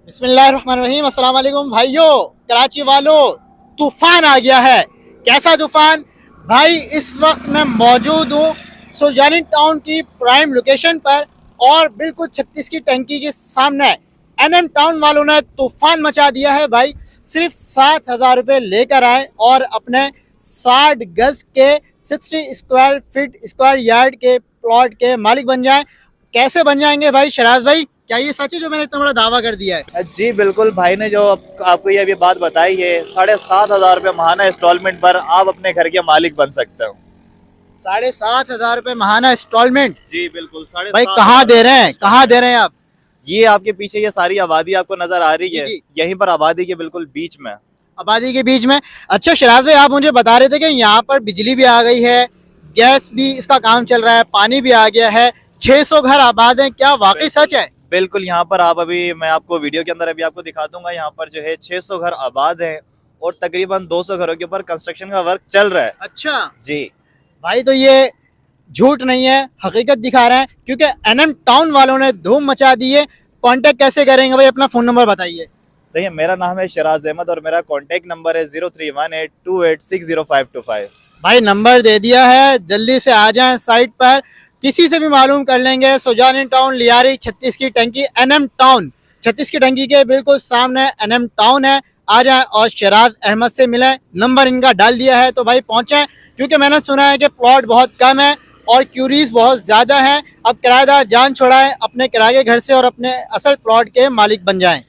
बिस्मिल्लाहिर्रहमानिर्रहीम। अस्सलाम वालेकुम भाइयों, कराची वालों, तूफान आ गया है। कैसा तूफान भाई? इस वक्त मैं मौजूद हूँ सुरजानी टाउन की प्राइम लोकेशन पर और बिल्कुल 36 की टंकी के सामने एनएम टाउन वालों ने तूफान मचा दिया है भाई। सिर्फ 7,000 रुपये लेकर आए और अपने 60 गज के 60 स्क्वायर फीट स्क्वायर यार्ड के प्लॉट के मालिक बन जाएं। कैसे बन जाएंगे भाई शराज भाई? क्या ये सच है जो मैंने इतना बड़ा दावा कर दिया है? जी बिल्कुल, भाई ने जो आपको ये अभी बात बताई है, 7,500 रुपये महाना इंस्टॉलमेंट पर आप अपने घर के मालिक बन सकते हो। 7,500 रुपये महाना इंस्टॉलमेंट? जी बिल्कुल, भाई 7,500 कहाँ दे रहे हैं, कहाँ दे रहे हैं आप? ये आपके पीछे ये सारी आबादी आपको नजर आ रही है, जी। यहीं पर आबादी के बिल्कुल बीच में। आबादी के बीच में। अच्छा शराज भाई, आप मुझे बता रहे थे कि यहाँ पर बिजली भी आ गई है, गैस भी इसका काम चल रहा है, पानी भी आ गया है, 600 घर आबाद हैं। क्या वाकई सच है? बिल्कुल, यहाँ पर आप अभी मैं आपको वीडियो के अंदर अभी आपको दिखा दूंगा। यहाँ पर जो है 600 घर आबाद हैं और तकरीबन 200 घरों के ऊपर कंस्ट्रक्शन का वर्क चल रहा है। अच्छा जी भाई, तो ये झूठ नहीं है, हकीकत दिखा रहे हैं, क्योंकि एनएम टाउन वालों ने धूम मचा दी है। कांटेक्ट कैसे करेंगे भाई? अपना फोन नंबर बताइए। देखिए, मेरा नाम है शराज अहमद और मेरा कॉन्टेक्ट नंबर है 0318286055। भाई नंबर दे दिया है, जल्दी से आ जाएं साइट पर, किसी से भी मालूम कर लेंगे। सुरजानी टाउन, लियारी 36 की टंकी, एनएम टाउन 36 की टंकी के बिल्कुल सामने एनएम टाउन है। आ जाएं और शराज अहमद से मिलें। नंबर इनका डाल दिया है तो भाई पहुंचें, क्योंकि मैंने सुना है कि प्लॉट बहुत कम है और क्यूरीज बहुत ज़्यादा हैं। अब किराएदार जान छोड़ाएं अपने किराए के घर से और अपने असल प्लॉट के मालिक बन जाएं।